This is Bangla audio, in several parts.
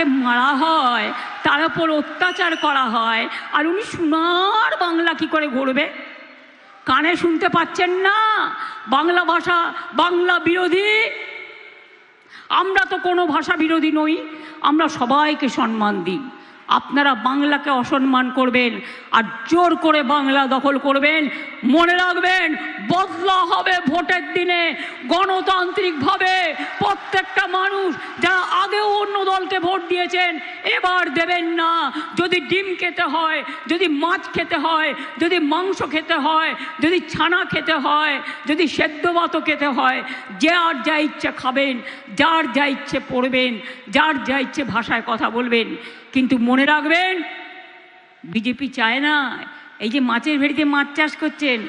তাকে মারা হয়, তার উপর অত্যাচার করা হয়, আর উনি সোনার বাংলা কি করে গড়বে? কানে শুনতে পাচ্ছেন না? বাংলা ভাষা বাংলা বিরোধী। আমরা তো কোনো ভাষা বিরোধী নই, আমরা সবাইকে সম্মান দিই। আপনারা বাংলাকে অসম্মান করবেন আর জোর করে বাংলা দখল করবেন, মনে রাখবেন বদলা হবে ভোটের দিনে গণতান্ত্রিকভাবে। প্রত্যেকটা মানুষ যারা আগেও অন্য দলকে ভোট দিয়েছেন এবার দেবেন না। যদি ডিম খেতে হয়, যদি মাছ খেতে হয়, যদি মাংস খেতে হয়, যদি ছানা খেতে হয়, যদি সেদ্ধ ভাতও খেতে হয়, যার যা ইচ্ছে খাবেন, যার যা ইচ্ছে পড়বেন, যার যা ইচ্ছে ভাষায় কথা বলবেন। কিন্তু মনে রাখবেন বিজেপি চায় না এই যে মাছের ভেড়িতে মাছ চাষ করছেন,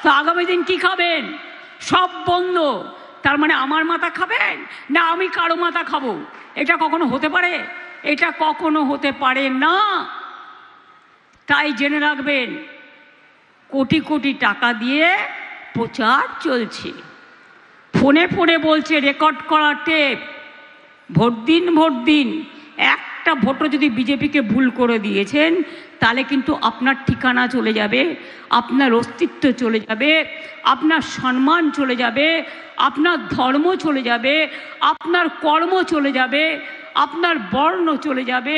তো আগামী দিন কি খাবেন? সব বন্ধ। তার মানে আমার মাথা খাবেন না আমি কারো মাথা খাবো? এটা কখনো হতে পারে? এটা কখনো হতে পারে না। তাই জেনে রাখবেন কোটি কোটি টাকা দিয়ে প্রচার চলছে, ফোনে ফোনে বলছে রেকর্ড করা টেপ, ভোট দিন ভোট দিন। একটা ভোটও যদি বিজেপিকে ভুল করে দিয়েছেন তাহলে কিন্তু আপনার ঠিকানা চলে যাবে, আপনার অস্তিত্ব চলে যাবে, আপনার সম্মান চলে যাবে, আপনার ধর্ম চলে যাবে, আপনার কর্ম চলে যাবে, আপনার বর্ণ চলে যাবে,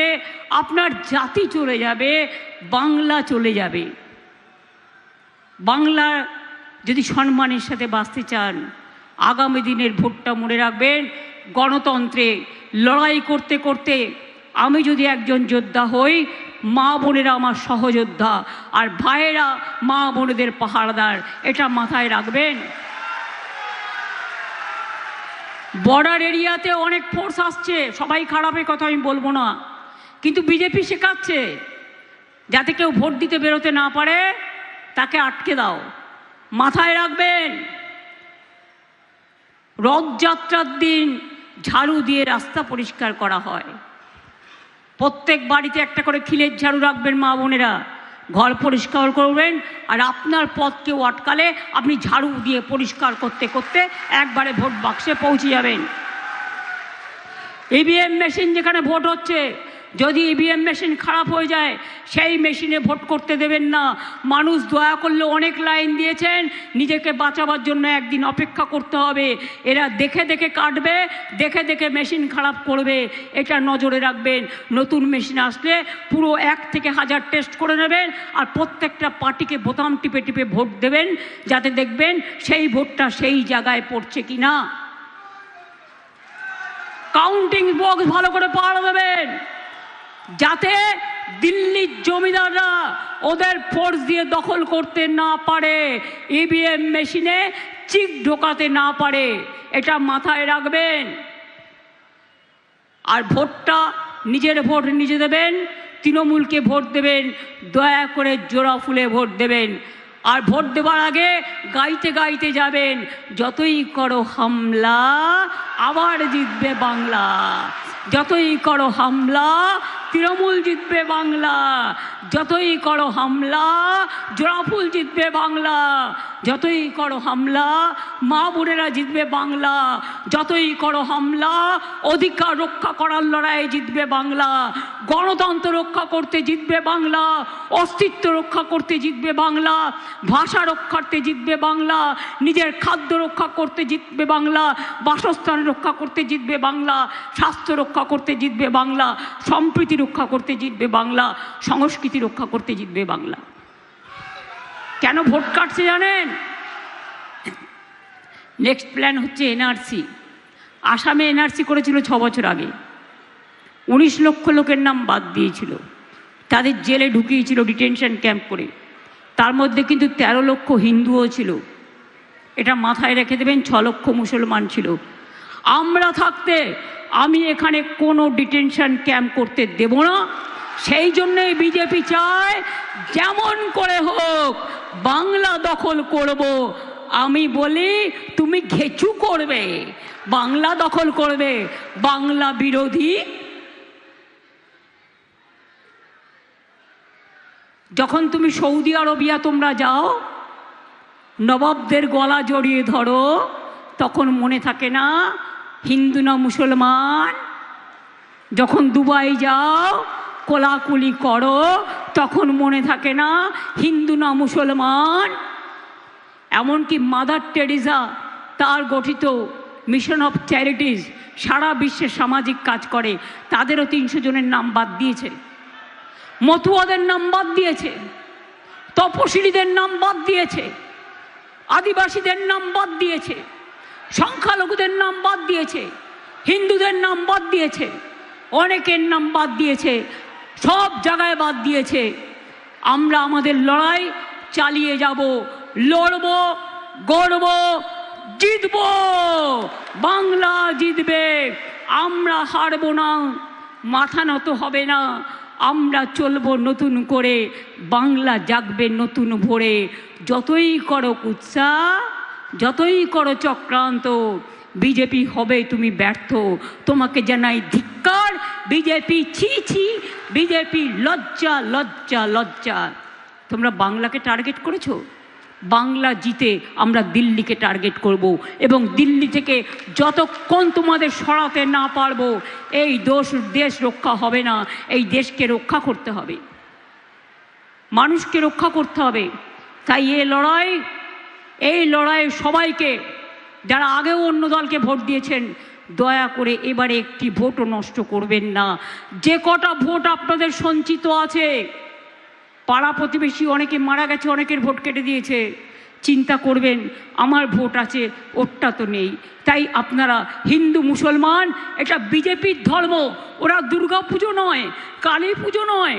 আপনার জাতি চলে যাবে, বাংলা চলে যাবে। বাংলা যদি সম্মানের সাথে বাঁচতে চান আগামী দিনের ভোটটা মনে রাখবেন গণতন্ত্রে লড়াই করতে করতে আমি যদি একজন যোদ্ধা হই, মা বোনেরা আমার সহযোদ্ধা আর ভাইয়েরা মা বোনেদের পাহারাদার, এটা মাথায় রাখবেন। বর্ডার এরিয়াতে অনেক ফোর্স আসছে, সবাই খারাপের কথা আমি বলবো না, কিন্তু বিজেপি শেখাচ্ছে যাতে কেউ ভোট দিতে বেরোতে না পারে তাকে আটকে দাও। মাথায় রাখবেন রথযাত্রার দিন ঝাড়ু দিয়ে রাস্তা পরিষ্কার করা হয়, প্রত্যেক বাড়িতে একটা করে খিলের ঝাড়ু রাখবেন মা বোনেরা, ঘর পরিষ্কার করবেন। আর আপনার পথ কেউ আটকালে আপনি ঝাড়ু দিয়ে পরিষ্কার করতে করতে একবারে ভোট বাক্সে পৌঁছে যাবেন। ইভিএম মেশিন যেখানে ভোট হচ্ছে, যদি ইভিএম মেশিন খারাপ হয়ে যায় সেই মেশিনে ভোট করতে দেবেন না। মানুষ দয়া করলে অনেক লাইন দিয়েছেন, নিজেকে বাঁচাবার জন্য একদিন অপেক্ষা করতে হবে। এরা দেখে দেখে কাটবে, দেখে দেখে মেশিন খারাপ করবে, এটা নজরে রাখবেন। নতুন মেশিন আসলে পুরো 1 থেকে 1000 টেস্ট করে নেবেন আর প্রত্যেকটা পার্টিকে বোতাম টিপে টিপে ভোট দেবেন, যাতে দেখবেন সেই ভোটটা সেই জায়গায় পড়ছে কি না। কাউন্টিং বক্স ভালো করে পাহারা দেবেন যাতে দিল্লির জমিদাররা ওদের ফোর্স দিয়ে দখল করতে না পারে, ইভিএম মেশিনে চিক ঢোকাতে না পারে, এটা মাথায় রাখবেন। আর ভোটটা নিজের ভোট নিজে দেবেন, তৃণমূলকে ভোট দেবেন, দয়া করে জোড়া ফুলে ভোট দেবেন। আর ভোট দেওয়ার আগে গাইতে গাইতে যাবেন, যতই করো হামলা আবার জিতবে বাংলা, যতই করো হামলা তৃণমূল জিতবে বাংলা, যতই করো হামলা জোড়াফুল জিতবে বাংলা, যতই করো হামলা মা বোনেরা জিতবে বাংলা, যতই করো হামলা অধিকার রক্ষা করার লড়াইয়ে জিতবে বাংলা, গণতন্ত্র রক্ষা করতে জিতবে বাংলা, অস্তিত্ব রক্ষা করতে জিতবে বাংলা, ভাষা রক্ষার্থে জিতবে বাংলা, নিজের খাদ্য রক্ষা করতে জিতবে বাংলা, বাসস্থান রক্ষা করতে জিতবে বাংলা, স্বাস্থ্য রক্ষা করতে জিতবে বাংলা, সম্প্রীতি রক্ষা করতে জিতবে বাংলা, সংস্কৃতি রক্ষা করতে জিতবে বাংলা। কেন ভোট কাটছে জানেন? নেক্সট প্ল্যান হচ্ছে এনআরসি। আসামে এনআরসি করেছিল 6 বছর আগে, 19 লক্ষ লোকের নাম বাদ দিয়েছিল, তাদের জেলে ঢুকিয়েছিল ডিটেনশন ক্যাম্প করে, তার মধ্যে কিন্তু 13 লক্ষ হিন্দুও ছিল, এটা মাথায় রেখে দেবেন। 6 লক্ষ মুসলমান ছিল। আমরা থাকতে আমি এখানে কোনো ডিটেনশন ক্যাম্প করতে দেব না। সেই জন্যই বিজেপি চায় যেমন করে হোক বাংলা দখল করব। আমি বলি তুমি ঘেচু করবে, বাংলা দখল করবে, বাংলা বিরোধী। যখন তুমি সৌদি আরবিয়া তোমরা যাও, নবাবদের গলা জড়িয়ে ধরো, তখন মনে থাকে না হিন্দু না মুসলমান? যখন দুবাই যাও কোলাকুলি করো তখন মনে থাকে না হিন্দু না মুসলমান। এমনকি মাদার টেরেসা তার গঠিত মিশন অফ চ্যারিটিজ সারা বিশ্বে সামাজিক কাজ করে, তাদেরও 300 জনের নাম বাদ দিয়েছে, মতুয়াদের নাম বাদ দিয়েছে, তপশিলীদের নাম বাদ দিয়েছে, আদিবাসীদের নাম বাদ দিয়েছে, সংখ্যালঘুদের নাম বাদ দিয়েছে, হিন্দুদের নাম বাদ দিয়েছে, অনেকের নাম বাদ দিয়েছে, সব জায়গায় বাদ দিয়েছে। আমরা আমাদের লড়াই চালিয়ে যাব, লড়ব, গড়ব, জিতব, বাংলা জিতবে, আমরা হারব না, মাথা নত হবে না, আমরা চলবো নতুন করে, বাংলা জাগবে নতুন ভোরে। যতই করো কুৎসা, যতই করো চক্রান্ত, বিজেপি হবে তুমি ব্যর্থ। তোমাকে জানাই ধিক্কার বিজেপি, ছি ছি বিজেপি, লজ্জা লজ্জা লজ্জা। তোমরা বাংলাকে টার্গেট করেছো, বাংলা জিতে আমরা দিল্লিকে টার্গেট করব, এবং দিল্লি থেকে যতক্ষণ তোমাদের সরাতে না পারবো এই দেশ রক্ষা হবে না। এই দেশকে রক্ষা করতে হবে, মানুষকে রক্ষা করতে হবে। তাই এই লড়াই সবাইকে, যারা আগেও অন্য দলকে ভোট দিয়েছেন, দয়া করে এবারে একটি ভোটও নষ্ট করবেন না। যে কটা ভোট আপনাদের সঞ্চিত আছে, পাড়া প্রতিবেশী অনেকে মারা গেছে, অনেকের ভোট কেটে দিয়েছে, চিন্তা করবেন আমার ভোট আছে, ওরটা তো নেই। তাই আপনারা হিন্দু মুসলমান, এটা বিজেপির ধর্ম, ওরা দুর্গা পুজো নয়, কালী পুজো নয়,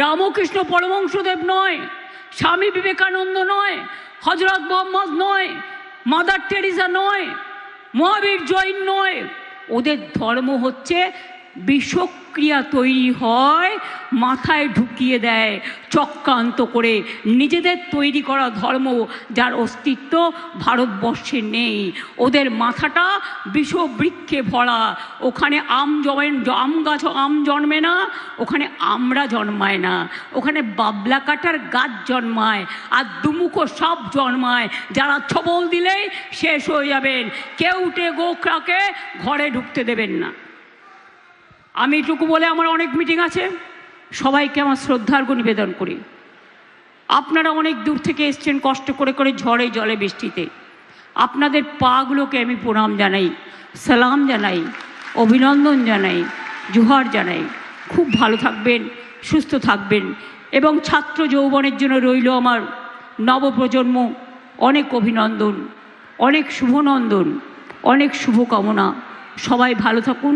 রামকৃষ্ণ পরমহংসদেব নয়, স্বামী বিবেকানন্দ নয়, হজরত মোহাম্মদ নয়, মাদার টেরেসা নয়, মহাবীর জৈন নয়। ওদের ধর্ম হচ্ছে বিষক্রিয়া তৈরি হয়, মাথায় ঢুকিয়ে দেয় চক্রান্ত করে, নিজেদের তৈরি করা ধর্ম যার অস্তিত্ব ভারতবর্ষে নেই। ওদের মাথাটা বিষবৃক্ষে ভরা, ওখানে আম গাছ আম জন্মে না, ওখানে আমরা জন্মায় না, ওখানে বাবলা কাটার গাছ জন্মায়, আর দুমুখো সাপ জন্মায়, যারা ছবল দিলেই শেষ হয়ে যাবেন। কেউটে গোখরাকে ঘরে ঢুকতে দেবেন না। আমি এটুকু বলে আমার অনেক মিটিং আছে, সবাইকে আমার শ্রদ্ধার্ঘ নিবেদন করি। আপনারা অনেক দূর থেকে এসছেন কষ্ট করে করে, ঝড়ে জলে বৃষ্টিতে, আপনাদের পাগুলোকে আমি প্রণাম জানাই, সালাম জানাই, অভিনন্দন জানাই, জোহার জানাই। খুব ভালো থাকবেন, সুস্থ থাকবেন, এবং ছাত্র যৌবনের জন্য রইল আমার নবপ্রজন্ম অনেক অভিনন্দন, অনেক শুভনন্দন, অনেক শুভকামনা। সবাই ভালো থাকুন,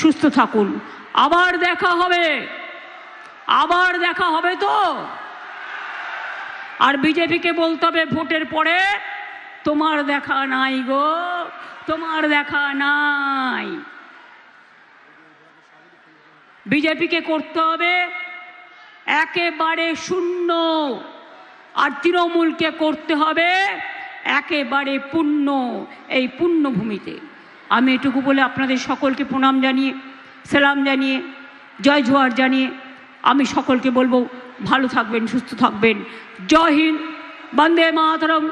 সুস্থ থাকুন। আবার দেখা হবে, আবার দেখা হবে তো। আর বিজেপিকে বলতে হবে ভোটের পরে, তোমার দেখা নাই গো, তোমার দেখা নাই। বিজেপিকে করতে হবে একেবারে শূন্য, আর তৃণমূলকে করতে হবে একেবারে পূর্ণ, এই পূর্ণভূমিতে। আমি এটুকু বলে আপনাদের সকলকে প্রণাম জানিয়ে, সালাম জানিয়ে, জয় জোহার জানিয়ে আমি সকলকে বলবো ভালো থাকবেন, সুস্থ থাকবেন। জয় হিন্দ, বন্দে মাতরম,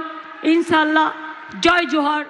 ইনশাআল্লাহ, জয় জোহার।